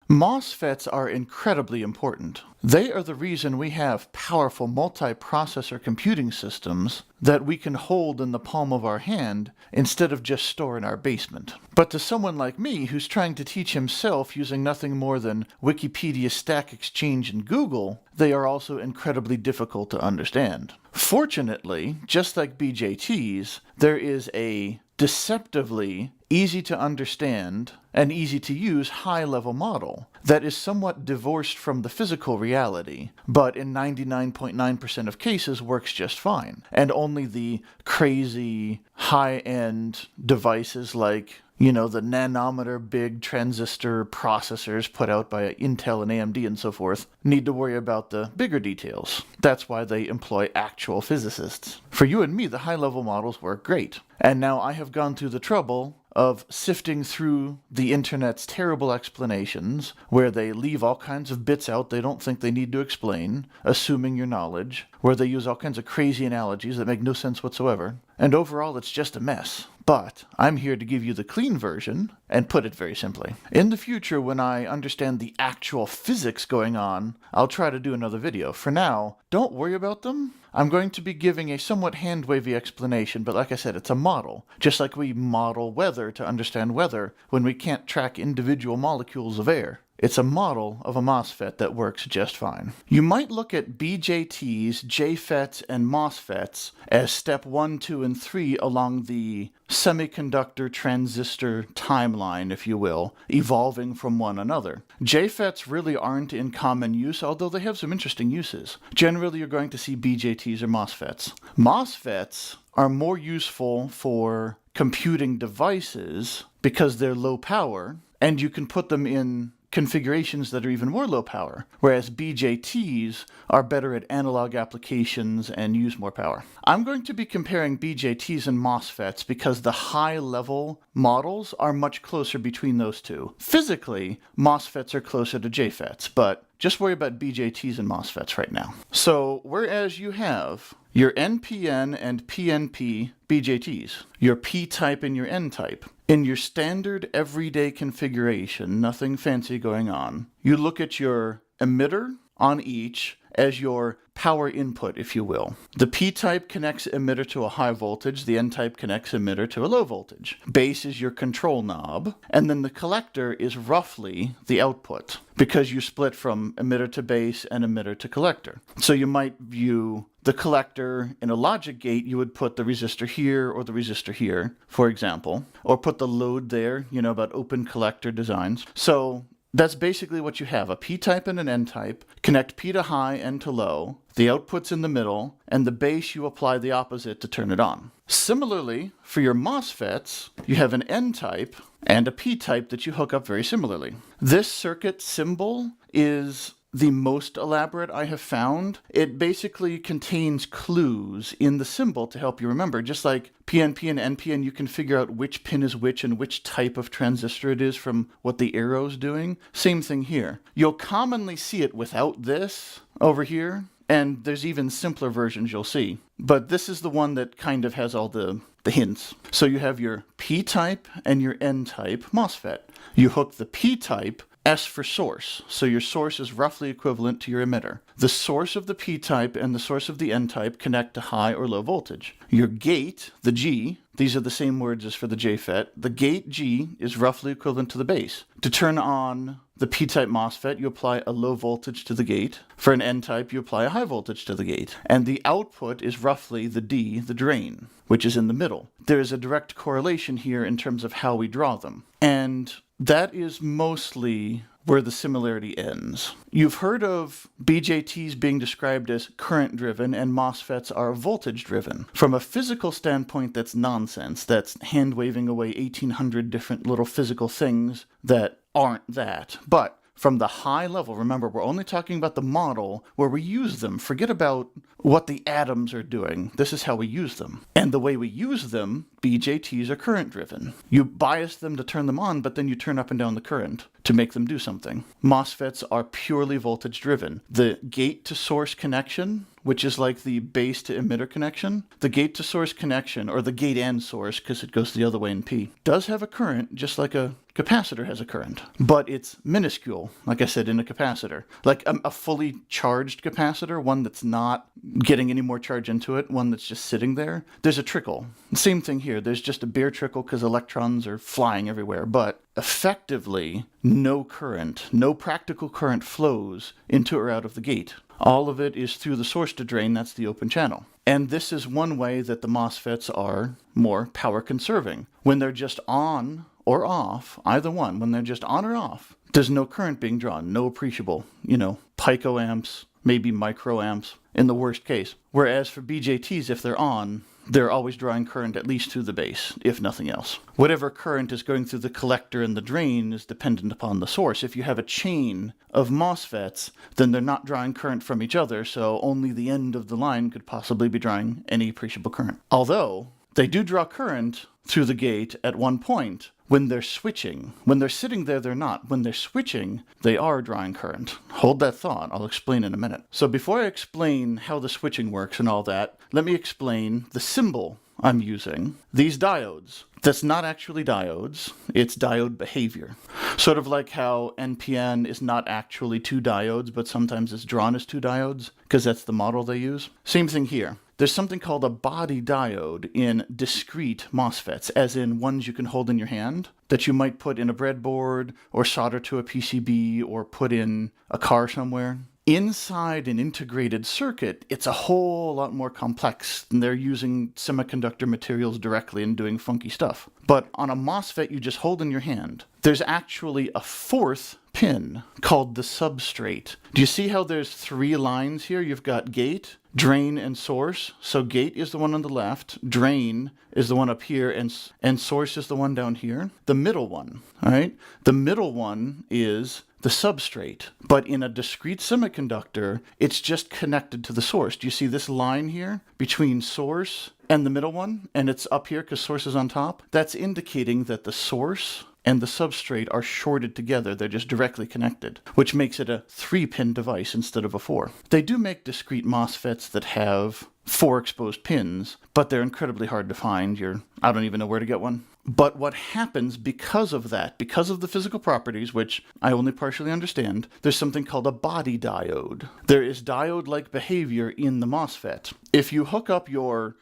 MOSFETs are incredibly important. They are the reason we have powerful multi-processor computing systems that we can hold in the palm of our hand instead of just store in our basement. But to someone like me who's trying to teach himself using nothing more than Wikipedia, Stack Exchange, and Google, they are also incredibly difficult to understand. Fortunately, just like BJTs, there is a deceptively easy to understand and easy to use high-level model that is somewhat divorced from the physical reality, but in 99.9% of cases works just fine. And only the crazy high-end devices like the nanometer big transistor processors put out by Intel and AMD and so forth need to worry about the bigger details. That's why they employ actual physicists. For you and me, the high-level models work great. And now I have gone through the trouble of sifting through the internet's terrible explanations, where they leave all kinds of bits out they don't think they need to explain, assuming your knowledge, where they use all kinds of crazy analogies that make no sense whatsoever, and overall it's just a mess. But I'm here to give you the clean version and put it very simply. In the future, when I understand the actual physics going on, I'll try to do another video. For now, don't worry about them. I'm going to be giving a somewhat hand-wavy explanation, but like I said, it's a model. Just like we model weather to understand weather when we can't track individual molecules of air. It's a model of a MOSFET that works just fine. You might look at BJTs, JFETs, and MOSFETs as step 1, 2, and 3 along the semiconductor transistor timeline, if you will, evolving from one another. JFETs really aren't in common use, although they have some interesting uses. Generally, you're going to see BJTs or MOSFETs. MOSFETs are more useful for computing devices because they're low power, and you can put them in configurations that are even more low power, whereas BJTs are better at analog applications and use more power. I'm going to be comparing BJTs and MOSFETs because the high-level models are much closer between those two. Physically, MOSFETs are closer to JFETs, but just worry about BJTs and MOSFETs right now. So, whereas you have your NPN and PNP BJTs, your P-type and your N-type, in your standard everyday configuration, nothing fancy going on, you look at your emitter on each as your power input, if you will. The P-type connects emitter to a high voltage, the N-type connects emitter to a low voltage. Base is your control knob, and then the collector is roughly the output, because you split from emitter to base and emitter to collector. So you might view the collector in a logic gate, you would put the resistor here or the resistor here, for example, or put the load there, about open collector designs. So that's basically what you have. A P-type and an N-type connect P to high, N to low. The output's in the middle, and the base you apply the opposite to turn it on. Similarly, for your MOSFETs, you have an N-type and a P-type that you hook up very similarly. This circuit symbol is the most elaborate I have found. It basically contains clues in the symbol to help you remember. Just like PNP and NPN, you can figure out which pin is which and which type of transistor it is from what the arrow's doing. Same thing here. You'll commonly see it without this over here, and there's even simpler versions you'll see. But this is the one that kind of has all the hints. So you have your P-type and your N-type MOSFET. You hook the P-type, S for source, so your source is roughly equivalent to your emitter. The source of the P-type and the source of the N-type connect to high or low voltage. Your gate, the G, these are the same words as for the JFET, the gate G is roughly equivalent to the base. To turn on the P-type MOSFET, you apply a low voltage to the gate. For an N-type, you apply a high voltage to the gate. And the output is roughly the D, the drain, which is in the middle. There is a direct correlation here in terms of how we draw them. And that is mostly where the similarity ends. You've heard of BJTs being described as current-driven and MOSFETs are voltage-driven. From a physical standpoint, that's nonsense. That's hand-waving away 1,800 different little physical things that aren't that. But from the high level, remember, we're only talking about the model where we use them. Forget about what the atoms are doing. This is how we use them. And the way we use them, BJTs are current-driven. You bias them to turn them on, but then you turn up and down the current to make them do something. MOSFETs are purely voltage-driven. The gate-to-source connection, which is like the base to emitter connection. The gate to source connection, or the gate and source, because it goes the other way in P, does have a current, just like a capacitor has a current, but it's minuscule, like I said, in a capacitor. Like a fully charged capacitor, one that's not getting any more charge into it, one that's just sitting there, there's a trickle. Same thing here, there's just a bare trickle because electrons are flying everywhere, but effectively, no current, no practical current flows into or out of the gate. All of it is through the source to drain, that's the open channel. And this is one way that the MOSFETs are more power conserving. When they're just on or off, either one, when they're just on or off, there's no current being drawn, no appreciable, picoamps, maybe microamps in the worst case. Whereas for BJTs, if they're on, they're always drawing current at least through the base, if nothing else. Whatever current is going through the collector and the drain is dependent upon the source. If you have a chain of MOSFETs, then they're not drawing current from each other, so only the end of the line could possibly be drawing any appreciable current. Although, they do draw current through the gate at one point when they're switching. When they're sitting there, they're not. When they're switching, they are drawing current. Hold that thought. I'll explain in a minute. So before I explain how the switching works and all that, let me explain the symbol I'm using. These diodes. That's not actually diodes. It's diode behavior. Sort of like how NPN is not actually two diodes, but sometimes it's drawn as two diodes, because that's the model they use. Same thing here. There's something called a body diode in discrete MOSFETs, as in ones you can hold in your hand, that you might put in a breadboard, or solder to a PCB, or put in a car somewhere. Inside an integrated circuit, it's a whole lot more complex, and they're using semiconductor materials directly and doing funky stuff. But on a MOSFET you just hold in your hand, there's actually a fourth pin called the substrate. Do you see how there's three lines here? You've got gate, drain, and source. So gate is the one on the left, drain is the one up here, and source is the one down here. The middle one, all right? The middle one is the substrate, but in a discrete semiconductor, it's just connected to the source. Do you see this line here between source and the middle one? And it's up here because source is on top. That's indicating that the source and the substrate are shorted together. They're just directly connected, which makes it a 3-pin device instead of a 4. They do make discrete MOSFETs that have 4 exposed pins, but they're incredibly hard to find. I don't even know where to get one. But what happens because of that, because of the physical properties, which I only partially understand, there's something called a body diode. There is diode-like behavior in the MOSFET. If you hook up your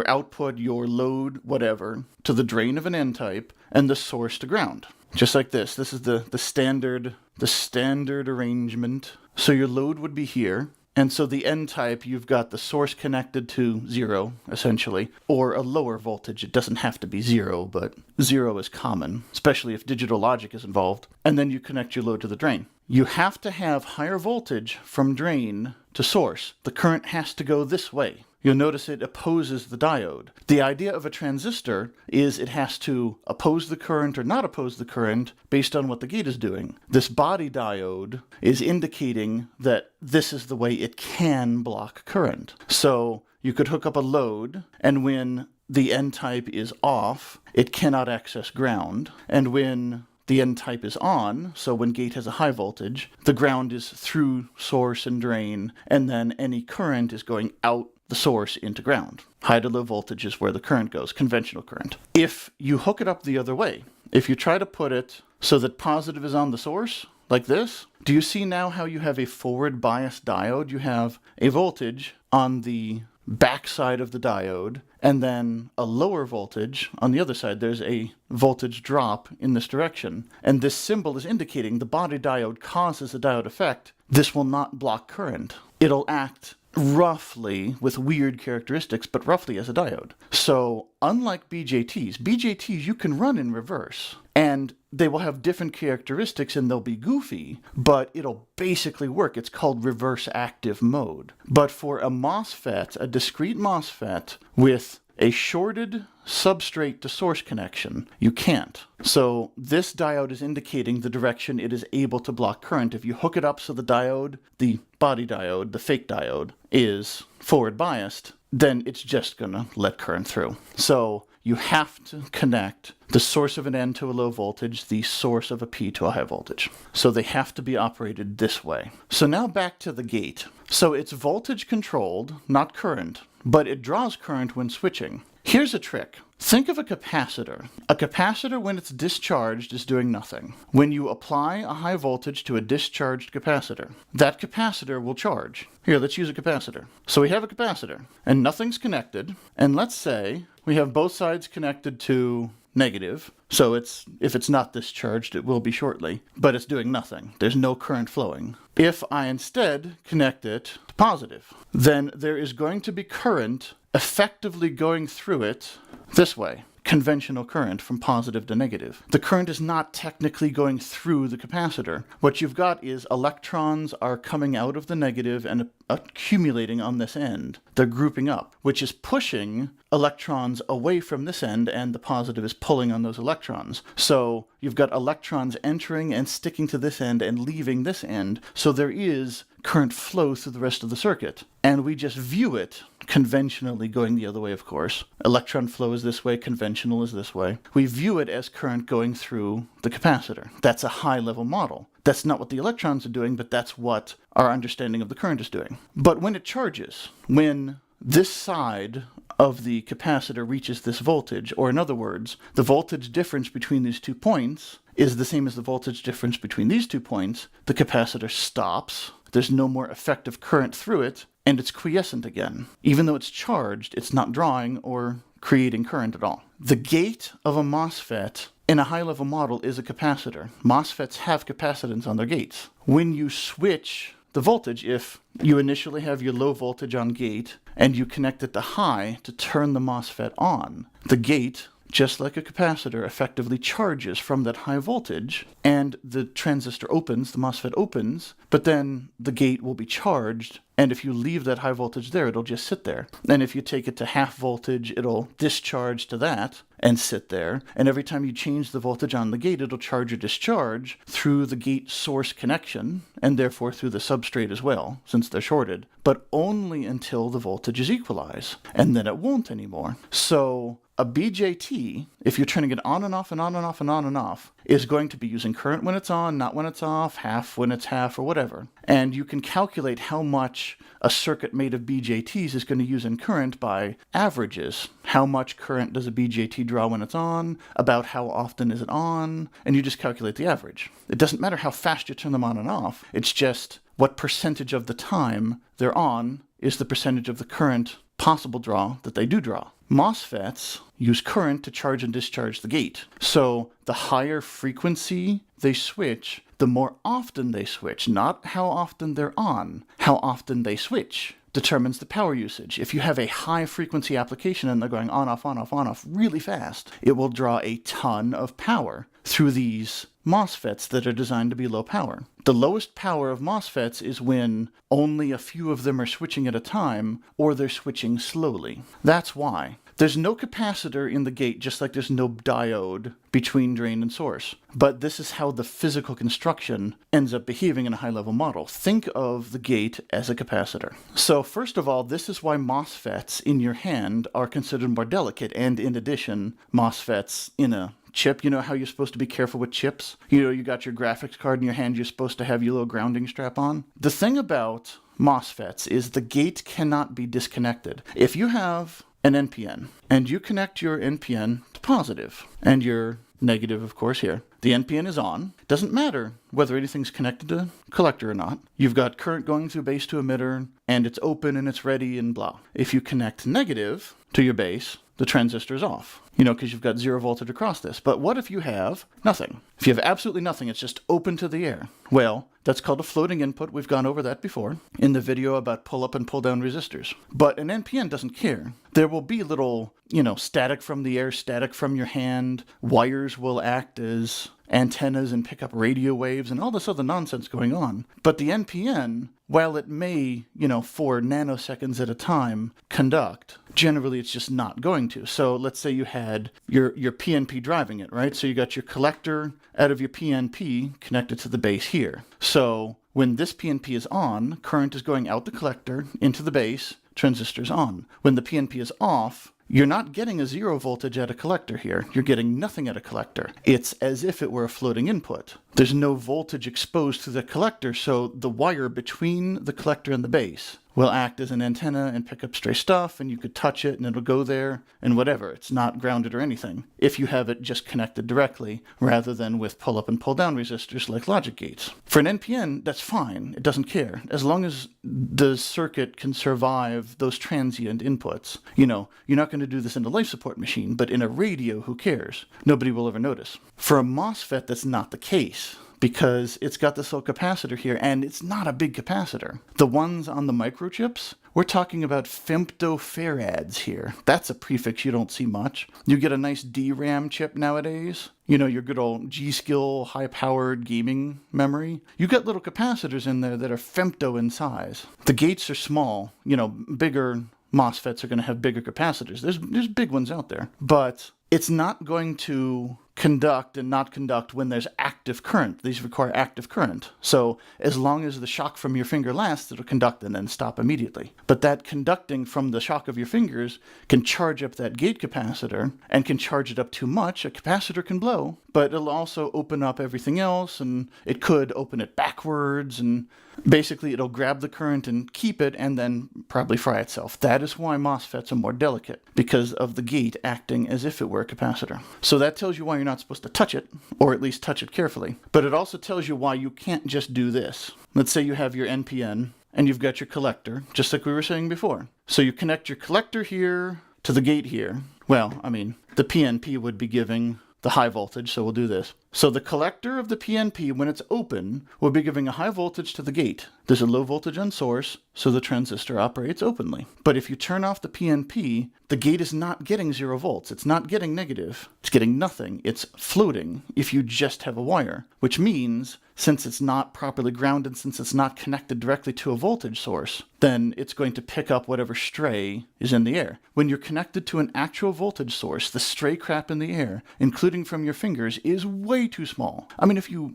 output, your load, whatever, to the drain of an N-type and the source to ground, just like this. This is the standard arrangement. So your load would be here. And so the N-type, you've got the source connected to 0, essentially, or a lower voltage. It doesn't have to be 0, but 0 is common, especially if digital logic is involved. And then you connect your load to the drain. You have to have higher voltage from drain to source. The current has to go this way. You'll notice it opposes the diode. The idea of a transistor is it has to oppose the current or not oppose the current based on what the gate is doing. This body diode is indicating that this is the way it can block current. So you could hook up a load, and when the N-type is off, it cannot access ground. And when the N-type is on, so when gate has a high voltage, the ground is through source and drain, and then any current is going out the source into ground. High to low voltage is where the current goes, conventional current. If you hook it up the other way, if you try to put it so that positive is on the source, like this, do you see now how you have a forward bias diode? You have a voltage on the backside of the diode, and then a lower voltage on the other side. There's a voltage drop in this direction, and this symbol is indicating the body diode causes a diode effect. This will not block current. It'll act roughly, with weird characteristics, but roughly as a diode. So, unlike BJTs you can run in reverse, and they will have different characteristics and they'll be goofy, but it'll basically work. It's called reverse active mode. But for a MOSFET, a discrete MOSFET with a shorted substrate to source connection, you can't. So this diode is indicating the direction it is able to block current. If you hook it up so the diode, the body diode, the fake diode, is forward biased, then it's just gonna let current through. So you have to connect the source of an N to a low voltage, the source of a P to a high voltage. So they have to be operated this way. So now back to the gate. So it's voltage controlled, not current, but it draws current when switching. Here's a trick. Think of a capacitor. A capacitor, when it's discharged, is doing nothing. When you apply a high voltage to a discharged capacitor, that capacitor will charge. Here, let's use a capacitor. So we have a capacitor, and nothing's connected, and let's say we have both sides connected to negative, so if it's not discharged, it will be shortly, but it's doing nothing. There's no current flowing. If I instead connect it to positive, then there is going to be current effectively going through it this way. Conventional current from positive to negative. The current is not technically going through the capacitor. What you've got is electrons are coming out of the negative and accumulating on this end. They're grouping up, which is pushing electrons away from this end, and the positive is pulling on those electrons. So you've got electrons entering and sticking to this end and leaving this end, so there is current flow through the rest of the circuit. And we just view it conventionally going the other way, of course. Electron flow is this way, conventional is this way. We view it as current going through the capacitor. That's a high-level model. That's not what the electrons are doing, but that's what our understanding of the current is doing. But when it charges, when this side of the capacitor reaches this voltage, or in other words, the voltage difference between these 2 points is the same as the voltage difference between these 2 points, the capacitor stops. There's no more effective current through it, and it's quiescent again. Even though it's charged, it's not drawing or creating current at all. The gate of a MOSFET in a high-level model is a capacitor. MOSFETs have capacitance on their gates. When you switch the voltage, if you initially have your low voltage on gate and you connect it to high to turn the MOSFET on, the gate, just like a capacitor, effectively charges from that high voltage, and the transistor opens, the MOSFET opens, but then the gate will be charged, and if you leave that high voltage there, it'll just sit there. And if you take it to half voltage, it'll discharge to that and sit there, and every time you change the voltage on the gate, it'll charge or discharge through the gate source connection, and therefore through the substrate as well, since they're shorted, but only until the voltages equalize, and then it won't anymore. So a BJT, if you're turning it on and off and on and off and on and off, is going to be using current when it's on, not when it's off, half when it's half, or whatever. And you can calculate how much a circuit made of BJTs is going to use in current by averages. How much current does a BJT draw when it's on? About how often is it on? And you just calculate the average. It doesn't matter how fast you turn them on and off. It's just what percentage of the time they're on is the percentage of the current possible draw that they do draw. MOSFETs use current to charge and discharge the gate. So the higher frequency they switch, the more often they switch, not how often they're on, how often they switch determines the power usage. If you have a high frequency application and they're going on, off really fast, it will draw a ton of power through these MOSFETs that are designed to be low power. The lowest power of MOSFETs is when only a few of them are switching at a time, or they're switching slowly. That's why. There's no capacitor in the gate, just like there's no diode between drain and source. But this is how the physical construction ends up behaving in a high-level model. Think of the gate as a capacitor. So first of all, this is why MOSFETs in your hand are considered more delicate, and in addition, MOSFETs in a chip. You know how you're supposed to be careful with chips? You know, you got your graphics card in your hand, you're supposed to have your little grounding strap on. The thing about MOSFETs is the gate cannot be disconnected. If you have an NPN and you connect your NPN to positive and your negative, of course, here, the NPN is on. Doesn't matter whether anything's connected to collector or not. You've got current going through base to emitter, and it's open and it's ready and blah. If you connect negative to your base, the transistor is off, because you've got 0 voltage across this. But what if you have nothing? If you have absolutely nothing, it's just open to the air. Well, that's called a floating input. We've gone over that before in the video about pull-up and pull-down resistors. But an NPN doesn't care. There will be little, static from the air, static from your hand. Wires will act as antennas and pick up radio waves and all this other nonsense going on. But the NPN, while it may, for nanoseconds at a time conduct, generally it's just not going to. So let's say you had your PNP driving it, right? So you got your collector out of your PNP connected to the base here. So when this PNP is on, current is going out the collector into the base, transistor's on. When the PNP is off, you're not getting a zero voltage at a collector here. You're getting nothing at a collector. It's as if it were a floating input. There's no voltage exposed to the collector, so the wire between the collector and the base will act as an antenna and pick up stray stuff, and you could touch it and it'll go there and whatever. It's not grounded or anything if you have it just connected directly rather than with pull-up and pull-down resistors like logic gates. For an NPN, that's fine. It doesn't care. As long as the circuit can survive those transient inputs. You know, you're not going to do this in a life support machine, but in a radio, who cares? Nobody will ever notice. For a MOSFET, that's not the case, because it's got this little capacitor here, and it's not a big capacitor. The ones on the microchips, we're talking about femtofarads here. That's a prefix you don't see much. You get a nice DRAM chip nowadays, you know, your good old G-Skill high-powered gaming memory. You get little capacitors in there that are femto in size. The gates are small, you know, bigger MOSFETs are going to have bigger capacitors. There's big ones out there, but it's not going to conduct and not conduct when there's active current. These require active current. So as long as the shock from your finger lasts, it'll conduct and then stop immediately. But that conducting from the shock of your fingers can charge up that gate capacitor and can charge it up too much. A capacitor can blow, but it'll also open up everything else, and it could open it backwards, and basically it'll grab the current and keep it and then probably fry itself. That is why MOSFETs are more delicate, because of the gate acting as if it were a capacitor. So that tells you why you're not supposed to touch it, or at least touch it carefully. But it also tells you why you can't just do this. Let's say you have your NPN and you've got your collector, just like we were saying before. So you connect your collector here to the gate here. Well, I mean, the PNP would be giving the high voltage, so we'll do this. So the collector of the PNP, when it's open, will be giving a high voltage to the gate. There's a low voltage on source, so the transistor operates openly. But if you turn off the PNP, the gate is not getting 0 volts. It's not getting negative. It's getting nothing. It's floating if you just have a wire, which means since it's not properly grounded, since it's not connected directly to a voltage source, then it's going to pick up whatever stray is in the air. When you're connected to an actual voltage source, the stray crap in the air, including from your fingers, is way too small. I mean, if you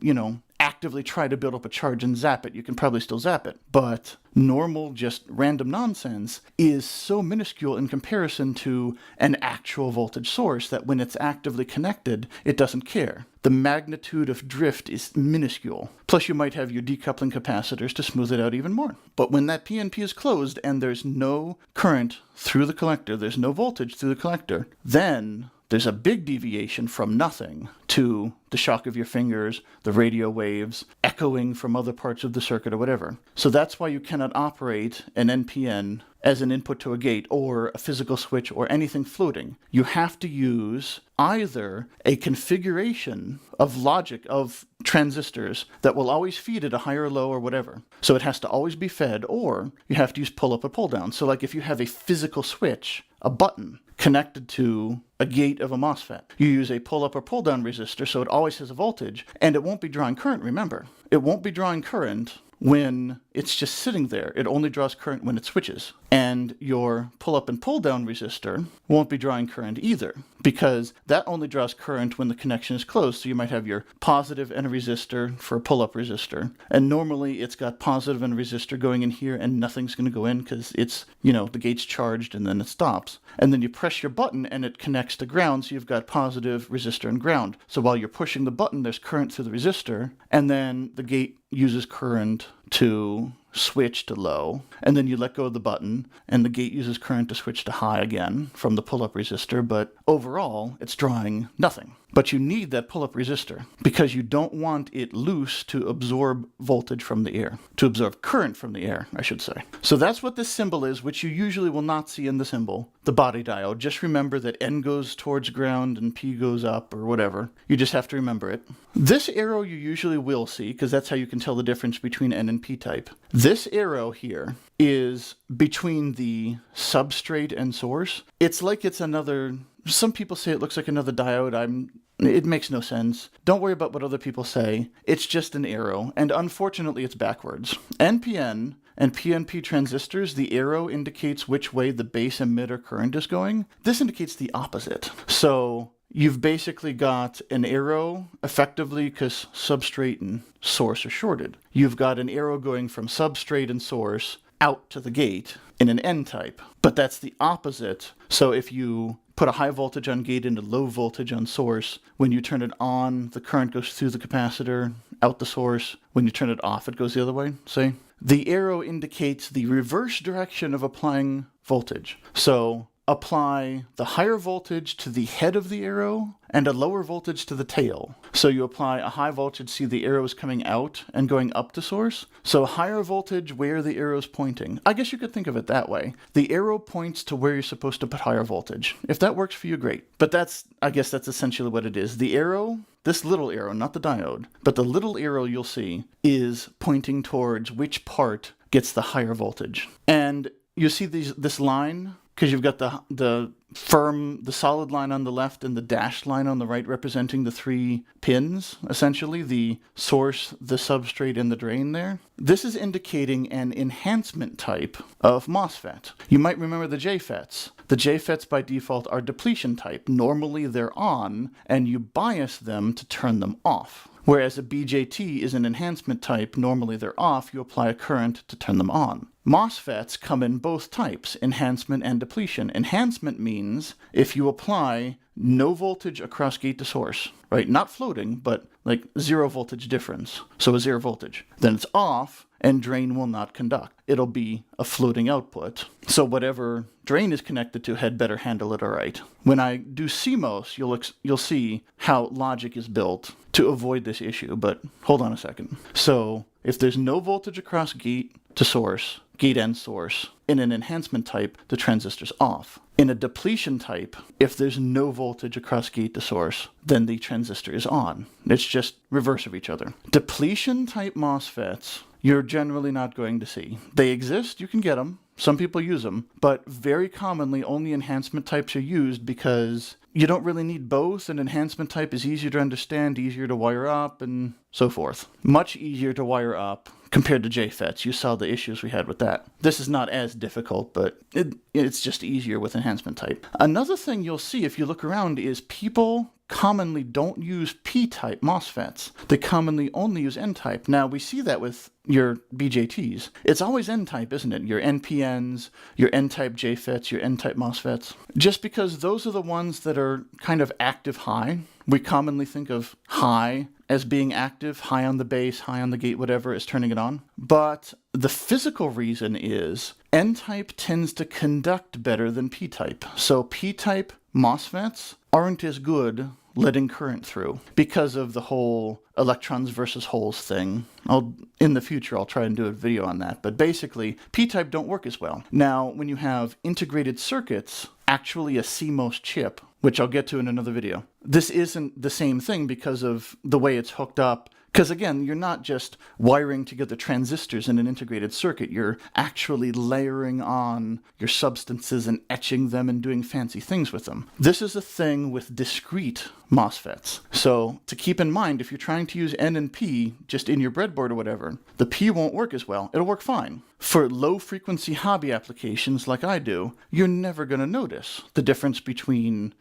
actively try to build up a charge and zap it, you can probably still zap it. But normal, just random nonsense is so minuscule in comparison to an actual voltage source that when it's actively connected, it doesn't care. The magnitude of drift is minuscule. Plus you might have your decoupling capacitors to smooth it out even more. But when that PNP is closed and there's no current through the collector, there's no voltage through the collector, then there's a big deviation from nothing to the shock of your fingers, the radio waves, echoing from other parts of the circuit or whatever. So that's why you cannot operate an NPN as an input to a gate or a physical switch or anything floating. You have to use either a configuration of logic of transistors that will always feed it a higher or low or whatever. So it has to always be fed, or you have to use pull up or pull down. So like if you have a physical switch, a button connected to a gate of a MOSFET, you use a pull up or pull down resistor so it always has a voltage, and it won't be drawing current, remember. It won't be drawing current when it's just sitting there. It only draws current when it switches. And your pull-up and pull-down resistor won't be drawing current either, because that only draws current when the connection is closed. So you might have your positive and a resistor for a pull-up resistor, and normally it's got positive and a resistor going in here, and nothing's going to go in because it's, the gate's charged and then it stops. And then you press your button and it connects to ground, so you've got positive resistor and ground. So while you're pushing the button, there's current through the resistor, and then the gate uses current to switch to low, and then you let go of the button, and the gate uses current to switch to high again from the pull-up resistor, but overall, it's drawing nothing. But you need that pull-up resistor because you don't want it loose to absorb voltage from the air, to absorb current from the air, I should say. So that's what this symbol is, which you usually will not see in the symbol, the body diode. Just remember that N goes towards ground and P goes up or whatever. You just have to remember it. This arrow you usually will see because that's how you can tell the difference between N and P type. This arrow here is between the substrate and source. It's like it's another... Some people say it looks like another diode. It makes no sense. Don't worry about what other people say. It's just an arrow, and unfortunately it's backwards. NPN and PNP transistors, the arrow indicates which way the base emitter current is going. This indicates the opposite. So you've basically got an arrow, effectively, because substrate and source are shorted. You've got an arrow going from substrate and source out to the gate in an N-type, but that's the opposite. So if you put a high voltage on gate into low voltage on source, when you turn it on, the current goes through the capacitor, out the source. When you turn it off, it goes the other way, say. The arrow indicates the reverse direction of applying voltage. So apply the higher voltage to the head of the arrow and a lower voltage to the tail. So you apply a high voltage, see the arrow is coming out and going up to source. So higher voltage where the arrow is pointing. I guess you could think of it that way. The arrow points to where you're supposed to put higher voltage. If that works for you, great. But I guess that's essentially what it is. The arrow, this little arrow, not the diode, but the little arrow you'll see is pointing towards which part gets the higher voltage. And you see this line, because you've got the solid line on the left and the dashed line on the right representing the 3 pins, essentially, the source, the substrate, and the drain there. This is indicating an enhancement type of MOSFET. You might remember the JFETs. The JFETs by default are depletion type. Normally they're on, and you bias them to turn them off. Whereas a BJT is an enhancement type, normally they're off, you apply a current to turn them on. MOSFETs come in both types, enhancement and depletion. Enhancement means if you apply no voltage across gate to source, right? Not floating, but like 0 voltage difference. So a 0 voltage. Then it's off and drain will not conduct. It'll be a floating output. So whatever drain is connected to had better handle it all right. When I do CMOS, you'll see how logic is built to avoid this issue, but hold on a second. So if there's no voltage across gate to source, gate and source, in an enhancement type, the transistor's off. In a depletion type, if there's no voltage across gate to source, then the transistor is on. It's just reverse of each other. Depletion type MOSFETs, you're generally not going to see. They exist, you can get them. Some people use them, but very commonly only enhancement types are used because you don't really need both. An enhancement type is easier to understand, easier to wire up, and so forth. Much easier to wire up compared to JFETs. You saw the issues we had with that. This is not as difficult, but it's just easier with enhancement type. Another thing you'll see if you look around is people commonly don't use P-type MOSFETs. They commonly only use N-type. Now, we see that with your BJTs. It's always N-type, isn't it? Your NPNs, your N-type JFETs, your N-type MOSFETs. Just because those are the ones that are kind of active high. We commonly think of high as being active, high on the base, high on the gate, whatever, is turning it on. But the physical reason is N-type tends to conduct better than P-type. So P-type MOSFETs aren't as good letting current through because of the whole electrons versus holes thing. In the future, I'll try and do a video on that. But basically, P-type don't work as well. Now, when you have integrated circuits, actually a CMOS chip, which I'll get to in another video, this isn't the same thing because of the way it's hooked up. Because again, you're not just wiring together transistors in an integrated circuit. You're actually layering on your substances and etching them and doing fancy things with them. This is a thing with discrete MOSFETs. So to keep in mind, if you're trying to use N and P just in your breadboard or whatever, the P won't work as well. It'll work fine. For low-frequency hobby applications like I do, you're never going to notice the difference between,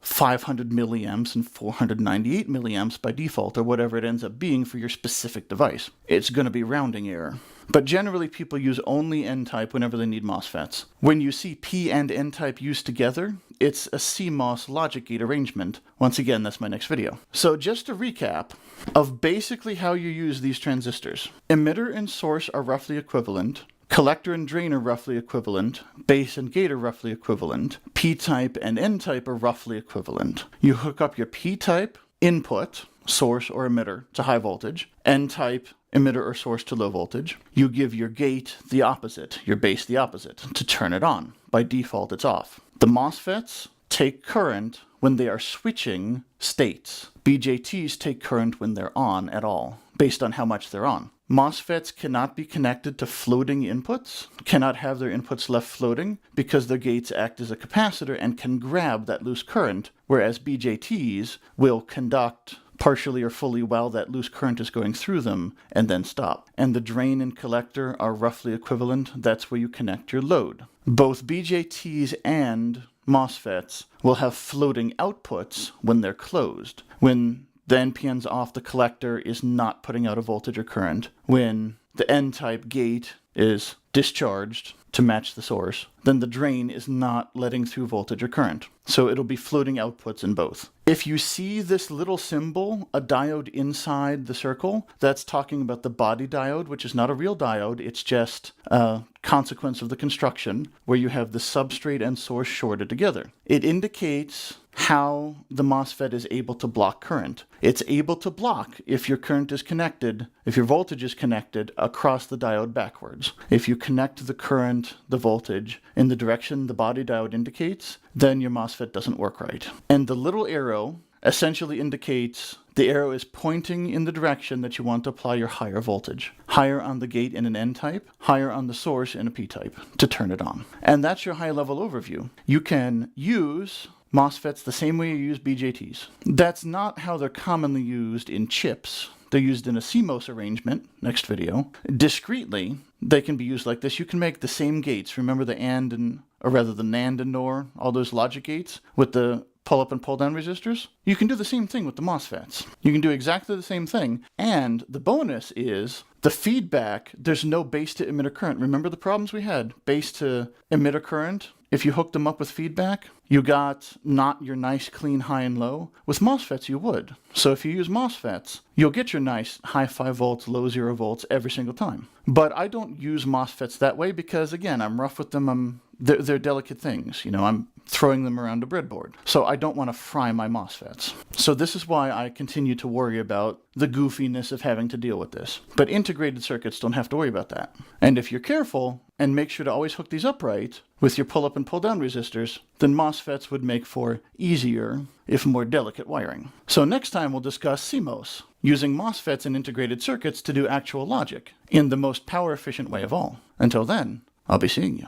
500 milliamps and 498 milliamps by default, or whatever it ends up being for your specific device. It's going to be rounding error. But generally, people use only N-type whenever they need MOSFETs. When you see P and N-type used together, it's a CMOS logic gate arrangement. Once again, that's my next video. So just a recap of basically how you use these transistors. Emitter and source are roughly equivalent. Collector and drain are roughly equivalent. Base and gate are roughly equivalent. P-type and N-type are roughly equivalent. You hook up your P-type input, source or emitter, to high voltage. N-type emitter or source to low voltage. You give your gate the opposite, your base the opposite, to turn it on. By default, it's off. The MOSFETs take current when they are switching states. BJTs take current when they're on at all, based on how much they're on. MOSFETs cannot be connected to floating inputs, cannot have their inputs left floating, because their gates act as a capacitor and can grab that loose current, whereas BJTs will conduct partially or fully while that loose current is going through them, and then stop. And the drain and collector are roughly equivalent. That's where you connect your load. Both BJTs and MOSFETs will have floating outputs when they're closed. When the NPN's off, the collector is not putting out a voltage or current. When the N-type gate is discharged to match the source, then the drain is not letting through voltage or current. So it'll be floating outputs in both. If you see this little symbol, a diode inside the circle, that's talking about the body diode, which is not a real diode. It's just a consequence of the construction where you have the substrate and source shorted together. It indicates how the MOSFET is able to block current. It's able to block if your current is connected, if your voltage is connected across the diode backwards. If you connect the current, the voltage, in the direction the body diode indicates, then your MOSFET doesn't work right. And the little arrow essentially indicates the arrow is pointing in the direction that you want to apply your higher voltage. Higher on the gate in an N-type, higher on the source in a P-type to turn it on. And that's your high-level overview. You can use MOSFETs the same way you use BJTs. That's not how they're commonly used in chips. They're used in a CMOS arrangement, next video. Discretely, they can be used like this. You can make the same gates. Remember the AND and, or rather the NAND and NOR, all those logic gates with the pull-up and pull-down resistors? You can do the same thing with the MOSFETs. You can do exactly the same thing, and the bonus is the feedback, there's no base to emitter current. Remember the problems we had? Base to emitter current? If you hooked them up with feedback, you got not your nice clean high and low. With MOSFETs, you would. So if you use MOSFETs, you'll get your nice high 5 volts, low 0 volts every single time. But I don't use MOSFETs that way because, again, I'm rough with them. They're delicate things. You know, I'm throwing them around a breadboard. So I don't want to fry my MOSFETs. So this is why I continue to worry about the goofiness of having to deal with this. But integrated circuits don't have to worry about that. And if you're careful and make sure to always hook these up right with your pull-up and pull-down resistors, then MOSFETs would make for easier, if more delicate wiring. So next time we'll discuss CMOS, using MOSFETs in integrated circuits to do actual logic in the most power-efficient way of all. Until then, I'll be seeing you.